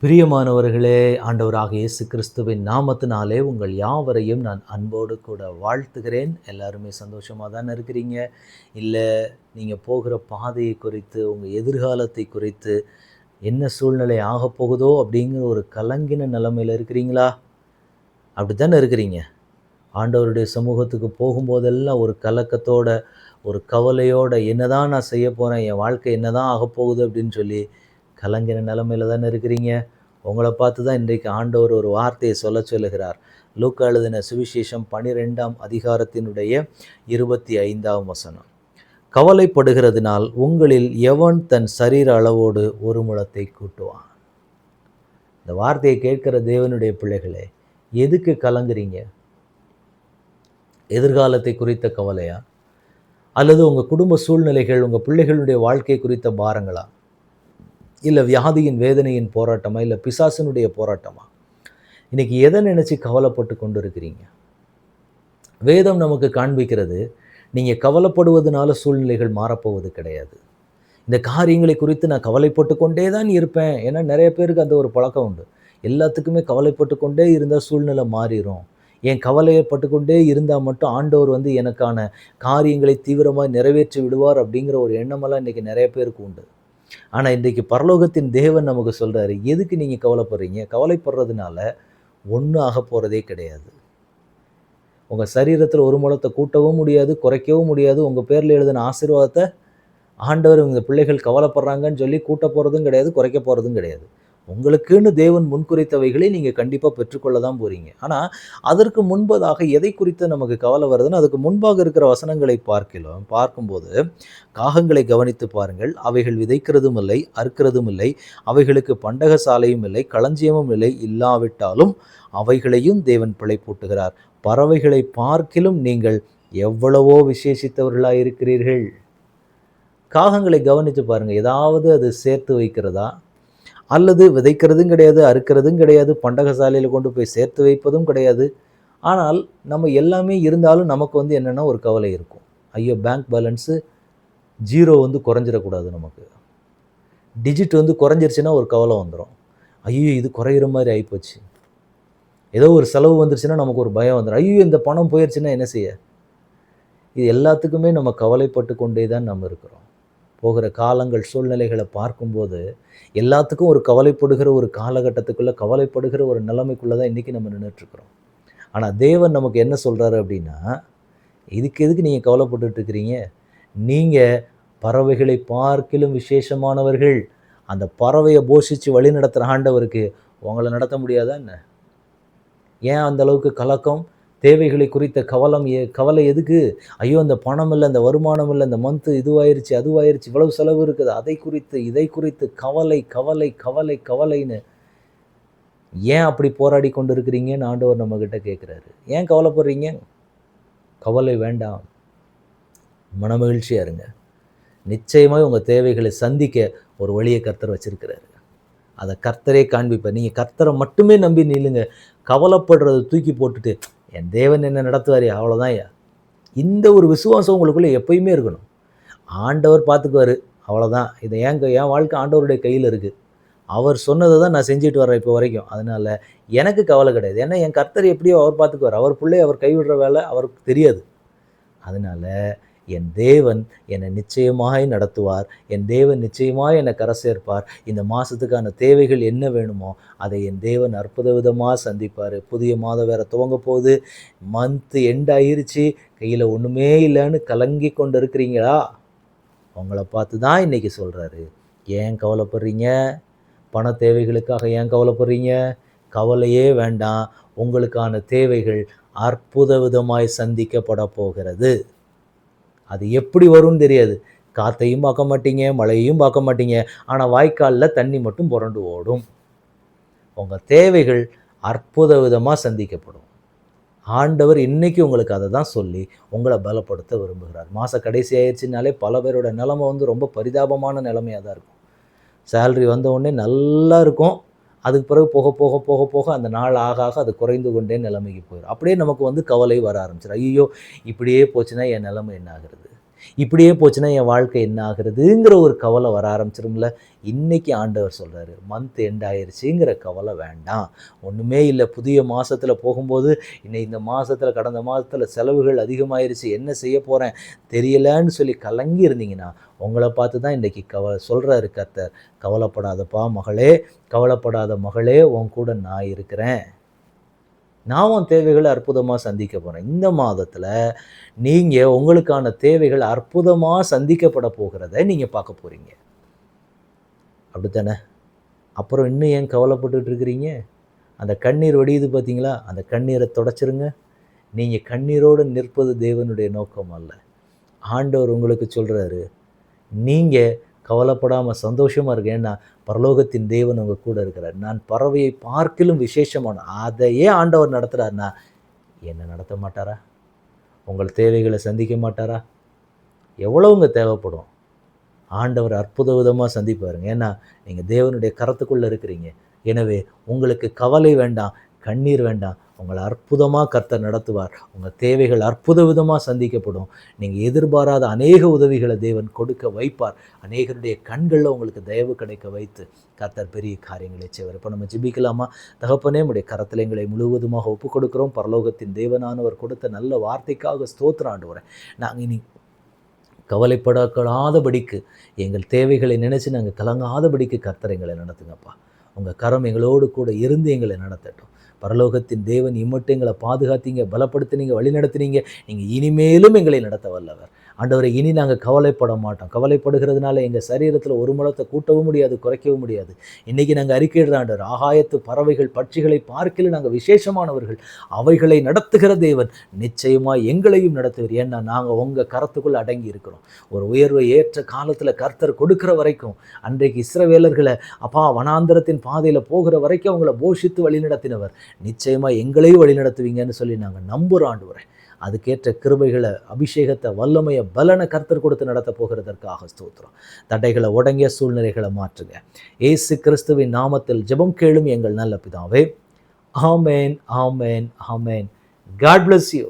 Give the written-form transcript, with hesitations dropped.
பிரியமானவர்களே, ஆண்டவராக இயேசு கிறிஸ்துவின் நாமத்தினாலே உங்கள் யாவரையும் நான் அன்போடு கூட வாழ்த்துகிறேன். எல்லாருமே சந்தோஷமா தானே இருக்கிறீங்க? இல்ல, நீங்கள் போகிற பாதையை குறித்து, உங்கள் எதிர்காலத்தை குறித்து, என்ன சூழ்நிலை ஆகப்போகுதோ அப்படிங்கிற ஒரு கலங்கின நிலைமையில இருக்கிறீங்களா? அப்படித்தானே இருக்கிறீங்க. ஆண்டவருடைய சமூகத்துக்கு போகும்போதெல்லாம் ஒரு கலக்கத்தோட, ஒரு கவலையோட, என்னதான் நான் செய்ய போறேன்? என் வாழ்க்கை என்னதான் ஆகப்போகுது? அப்படின்னு சொல்லி கலங்கின நிலைமையில தானே இருக்கிறீங்க. உங்கள பார்த்து தான் இன்றைக்கு ஆண்டவர் ஒரு வார்த்தையை சொல்லுகிறார். லூக்கா எழுதின சுவிசேஷம் 12ஆம் அதிகாரத்தினுடைய 25ஆம் வசனம். கவலைப்படுகிறதினால் உங்களில் எவன் தன் சரீர அளவோடு ஒரு முழத்தை கூட்டுவான்? இந்த வார்த்தையை கேட்கிற தேவனுடைய பிள்ளைகளே, எதுக்கு கலங்குறீங்க? எதிர்காலத்தை குறித்த கவலையா? அல்லது உங்கள் குடும்ப சூழ்நிலைகள், உங்கள் பிள்ளைகளுடைய வாழ்க்கை குறித்த பாரங்களா? இல்லை வியாதியின் வேதனையின் போராட்டமா? இல்லை பிசாசினுடைய போராட்டமா? இன்னைக்கு எதை நினைச்சு கவலைப்பட்டு கொண்டு இருக்கிறீங்க? வேதம் நமக்கு காண்பிக்கிறது, நீங்க கவலைப்படுவதனால சூழ்நிலைகள் மாறப்போவது கிடையாது. இந்த காரியங்களை குறித்து நான் கவலைப்பட்டு கொண்டே தான் இருப்பேன். ஏன்னா நிறைய பேருக்கு அந்த ஒரு பழக்கம் உண்டு. எல்லாத்துக்குமே கவலைப்பட்டு கொண்டே இருந்தால் சூழ்நிலை மாறிடும். என் கவலையப்பட்டு கொண்டே இருந்தால் மட்டும் ஆண்டவர் எனக்கான காரியங்களை தீவிரமாக நிறைவேற்றி விடுவார் அப்படிங்கிற ஒரு எண்ணமெல்லாம் இன்றைக்கி நிறைய பேருக்கு உண்டு. ஆனால் இன்றைக்கு பரலோகத்தின் தேவன் நமக்கு சொல்கிறாரு, எதுக்கு நீங்கள் கவலைப்படுறீங்க? கவலைப்படுறதுனால ஒன்றும் ஆக போகிறதே கிடையாது. உங்கள் சரீரத்தில் ஒரு முழத்தை கூட்டவும் முடியாது, குறைக்கவும் முடியாது. உங்கள் பேரில் எழுதின ஆசீர்வாதத்தை ஆண்டவர் உங்கள் பிள்ளைகள் கவலைப்படுறாங்கன்னு சொல்லி கூட்ட போகிறதும் கிடையாது, குறைக்க போகிறதும் கிடையாது. உங்களுக்குன்னு தேவன் முன்குறித்தவைகளை நீங்கள் கண்டிப்பாக பெற்றுக்கொள்ள தான் போகிறீங்க. ஆனால் அதற்கு முன்பதாக எதை குறித்து நமக்கு கவலை வருதுன்னு அதுக்கு முன்பாக இருக்கிற வசனங்களை பார்க்கும்போது காகங்களை கவனித்து பாருங்கள். அவைகள் விதைக்கிறதும் இல்லை, அறுக்கிறதும் இல்லை, அவைகளுக்கு பண்டக சாலையும் இல்லை, களஞ்சியமும் இல்லை. இல்லாவிட்டாலும் அவைகளையும் தேவன் பிழைப்பூட்டுகிறார். பறவைகளை பார்க்கிலும் நீங்கள் எவ்வளவோ விசேஷித்தவர்களாக இருக்கிறீர்கள். காகங்களை கவனித்து பாருங்கள். ஏதாவது அது சேர்த்து வைக்கிறதா? அல்லது விதைக்கிறதும் கிடையாது, அறுக்கிறதும் கிடையாது, பண்டக சாலையில் கொண்டு போய் சேர்த்து வைப்பதும் கிடையாது. ஆனால் நம்ம எல்லாமே இருந்தாலும் நமக்கு என்னென்னா ஒரு கவலை இருக்கும். ஐயோ, பேங்க் பேலன்ஸு 0 குறைஞ்சிடக்கூடாது. நமக்கு டிஜிட் குறைஞ்சிருச்சுன்னா ஒரு கவலை வந்துடும். ஐயோ, இது குறையிற மாதிரி ஆகிப்போச்சு. ஏதோ ஒரு செலவு வந்துருச்சுன்னா நமக்கு ஒரு பயம் வந்துடும். ஐயோ, இந்த பணம் போயிடுச்சுன்னா என்ன செய்ய? இது எல்லாத்துக்குமே நம்ம கவலைப்பட்டு கொண்டே தான் நம்ம இருக்கிறோம். போகிற காலங்கள் சூழ்நிலைகளை பார்க்கும்போது எல்லாத்துக்கும் ஒரு கவலைப்படுகிற ஒரு காலகட்டத்துக்குள்ளே, கவலைப்படுகிற ஒரு நிலைமைக்குள்ளே தான் இன்றைக்கி நம்ம நின்றுட்டுருக்குறோம். ஆனால் தேவன் நமக்கு என்ன சொல்கிறாரு அப்படின்னா, இதுக்கு எதுக்கு நீங்கள் கவலைப்பட்டுருக்கிறீங்க? நீங்கள் பறவைகளை பார்க்கிலும் விசேஷமானவர்கள். அந்த பறவையை போஷித்து வழி நடத்துகிற ஆண்டவருக்கு உங்களை நடத்த முடியாதா என்ன? ஏன் அந்த அளவுக்கு கலக்கம்? தேவைகளை குறித்த கவலை எதுக்கு? ஐயோ, அந்த பணம் இல்லை, அந்த வருமானம் இல்லை, இந்த மந்த்து இதுவாயிருச்சு, அதுவாயிருச்சு, இவ்வளவு செலவு இருக்குது, அதை குறித்து இதை குறித்து கவலை கவலை கவலை கவலைன்னு ஏன் அப்படி போராடி கொண்டு இருக்கிறீங்கன்னு ஆண்டவர் நம்மக்கிட்ட கேட்குறாரு. ஏன் கவலைப்படுறீங்க? கவலை வேண்டாம், மனமகிழ்ச்சியாக இருங்க. நிச்சயமாக உங்கள் தேவைகளை சந்திக்க ஒரு வழியை கர்த்தர் வச்சிருக்கிறாரு. அதை கர்த்தரே காண்பிப்பார். நீங்கள் கர்த்தரை மட்டுமே நம்பி நில்லுங்க. கவலைப்படுறதை தூக்கி போட்டுட்டு என் தேவன் என்ன நடத்துவார், அவ்வளோதான். இந்த ஒரு விசுவாசம் உங்களுக்குள்ளே எப்பயுமே இருக்கணும். ஆண்டவர் பார்த்துக்குவார், அவ்வளோதான். இதை என் வாழ்க்கை ஆண்டவருடைய கையில் இருக்குது. அவர் சொன்னதை தான் நான் செஞ்சுட்டு வரேன் இப்போ வரைக்கும். அதனால் எனக்கு கவலை கிடையாது. ஏன்னா என் கர்த்தர் எப்படியோ அவர் பார்த்துக்குவார். அவர் பிள்ளையை அவர் கைவிடுற வேலை அவருக்கு தெரியாது. அதனால் என் தேவன் என்னை நிச்சயமாய் நடத்துவார். என் தேவன் நிச்சயமாய் என்னை கரை சேர்ப்பார். இந்த மாதத்துக்கான தேவைகள் என்ன வேணுமோ அதை என் தேவன் அற்புத விதமாக சந்திப்பார். புதிய மாதம் வேறு துவங்க போகுது. மந்த்து எண்ட் ஆகிருச்சு, கையில் ஒன்றுமே இல்லைன்னு கலங்கி கொண்டு இருக்கிறீங்களா? உங்களை பார்த்து தான் இன்றைக்கி சொல்கிறாரு, ஏன் கவலைப்படுறீங்க? பண தேவைகளுக்காக ஏன் கவலைப்படுறீங்க? கவலையே வேண்டாம். உங்களுக்கான தேவைகள் அற்புத விதமாய் சந்திக்கப்பட போகிறது. அது எப்படி வரும்னு தெரியாது. காற்றையும் பார்க்க மாட்டீங்க, மழையையும் பார்க்க மாட்டீங்க. ஆனால் வாய்க்காலில் தண்ணி மட்டும் புரண்டு ஓடும். உங்கள் தேவைகள் அற்புத விதமாக சந்திக்கப்படும். ஆண்டவர் இன்றைக்கி உங்களுக்கு அதை தான் சொல்லி உங்களை பலப்படுத்த விரும்புகிறார். மாத கடைசி ஆயிடுச்சுனாலே பல பேரோட நிலைமை ரொம்ப பரிதாபமான நிலைமையாக தான் இருக்கும். சேல்ரி வந்த உடனே நல்லா இருக்கும். அதுக்கு பிறகு போக போக போக போக அந்த நாள் ஆக ஆக அது குறைந்து கொண்டே நிலைமைக்கு போயிடும். அப்படியே நமக்கு கவலை வர ஆரம்பிச்சிடும். ஐயோ, இப்படியே போச்சுன்னா என் நிலைமை என்ன ஆகிறது? இப்படியே போச்சுன்னா என் வாழ்க்கை என்ன ஆகுறதுங்கிற ஒரு கவலை வர ஆரம்பிச்சிரும்ல. இன்னைக்கு ஆண்டவர் சொல்றாரு, மந்த் எண்ட் ஆயிருச்சுங்கிற கவலை வேண்டாம். ஒண்ணுமே இல்ல. புதிய மாசத்துல போகும்போது, இந்த மாசத்துல கடந்த மாதத்துல செலவுகள் அதிகமாயிருச்சு. என்ன செய்ய போறேன் தெரியலன்னு சொல்லி கலங்கி இருந்தீங்கன்னா, உங்கள பார்த்து தான் இன்னைக்கு சொல்றாரு கர்த்தர். கவலைப்படாதப்பா மகளே, கவலைப்படாத மகளே, உன் கூட நான் இருக்கிறேன். நான் உன் தேவைகள அற்புதமா சந்திக்க போறேன். இந்த மாதத்துல நீங்க உங்களுக்கான தேவைகள் அற்புதமா சந்திக்கப்பட போகிறத நீங்க பார்க்க போறீங்க. அப்படித்தானே? அப்புறம் இன்னும் ஏன் கவலைப்பட்டுட்டு இருக்கிறீங்க? அந்த கண்ணீர் வடியுது பார்த்தீங்களா? அந்த கண்ணீர தொடச்சிருங்க. நீங்க கண்ணீரோடு நிற்பது தேவனுடைய நோக்கம் அல்ல. ஆண்டவர் உங்களுக்கு சொல்றாரு, நீங்க கவலைப்படாம சந்தோஷமா இருங்க. ஏன்னா, பரலோகத்தின் தேவன் உங்க கூட இருக்கிறார். நான் பறவையை பார்க்கிலும் விசேஷமான அதையே ஆண்டவர் நடத்துறார்னா, என்ன நடத்த மாட்டாரா? உங்கள் தேவைகள சந்திக்க மாட்டாரா? எவ்வளவுங்க தேவைப்படும்? ஆண்டவர் அற்புத விதமா சந்திப்பாருங்க. ஏன்னா, நீங்க தேவனுடைய கரத்துக்குள்ள இருக்கிறீங்க. எனவே உங்களுக்கு கவலை வேண்டாம், கண்ணீர் வேண்டாம். உங்கள அற்புதமா கர்த்தர் நடத்துவார். உங்க தேவைகள் அற்புத விதமா சந்திக்கப்படும். நீங்க எதிர்பாராத அநேக உதவிகள தேவன் கொடுக்க வைப்பார். அநேகருடைய கண்கள்ல உங்களுக்கு தயவு கிடைக்க வைத்து, கர்த்தர் பெரிய காரியங்களை செய்வார். இப்ப நம்ம ஜெபிக்கலாமா? தகப்பனே, உம்முடைய கரத்தில எங்களை முழுவதுமாக ஒப்புக் கொடுக்கிறோம். பரலோகத்தின் தேவனானவர் கொடுத்த நல்ல வார்த்தைக்காக ஸ்தோத்திரம் ஆண்டவரே. நாங்க இனி கவலைப்படாதபடிக்கு எங்கள் தேவைகளை நினைச்சு நாங்கள் கலங்காதபடிக்கு கர்த்தர் எங்களை நடத்துங்கப்பா. உங்க கரம் எங்களோடு கூட இருந்து எங்களை நடத்தட்டும். பரலோகத்தின் தேவன் இம்மட்டும் எங்களை பாதுகாத்தீங்க, பலப்படுத்தினீங்க, வழிநடத்தினீங்க. நீங்க இனிமேலும் எங்களை நடத்த வல்லவர். ஆண்டவரே, இனி நாங்கள் கவலைப்பட மாட்டோம். கவலைப்படுகிறதுனால எங்கள் சரீரத்தில் ஒரு முழத்தை கூட்டவும் முடியாது, குறைக்கவும் முடியாது. இன்னைக்கு நாங்கள் அறிக்கையிடுற ஆண்டவர், ஆகாயத்து பறவைகள் பட்சிகளை பார்க்கிலும் நாங்கள் விசேஷமானவர்கள். அவைகளை நடத்துகிற தேவன் நிச்சயமாக எங்களையும் நடத்துவார். ஏன்னா நாங்கள் உங்கள் கரத்துக்குள் அடங்கி இருக்கிறோம். ஒரு உயர்வை ஏற்ற காலத்தில் கர்த்தர் கொடுக்கிற வரைக்கும், அன்றைக்கு இஸ்ரவேலர்களை அப்பா வனாந்தரத்தின் பாதையில் போகிற வரைக்கும் அவங்கள போஷித்து வழிநடத்தினவர். நிச்சயமாக எங்களையும் வழிநடத்துவீங்கன்னு சொல்லி நாங்கள் நம்புகிறோம் ஆண்டவரே. அதுக்கேற்ற கிருபைகளை, அபிஷேகத்தை, வல்லமையை, பலனை கர்த்தர் கொடுத்து நடத்த போகிறதற்காக ஸ்தோத்திரம். தடைகளை, உடங்கிய சூழ்நிலைகளை மாற்றுங்க. இயேசு கிறிஸ்துவின் நாமத்தில் ஜெபம் கேளும் எங்கள் நல்ல பிதாவே. ஆமென், ஆமென், ஆமென். God bless you.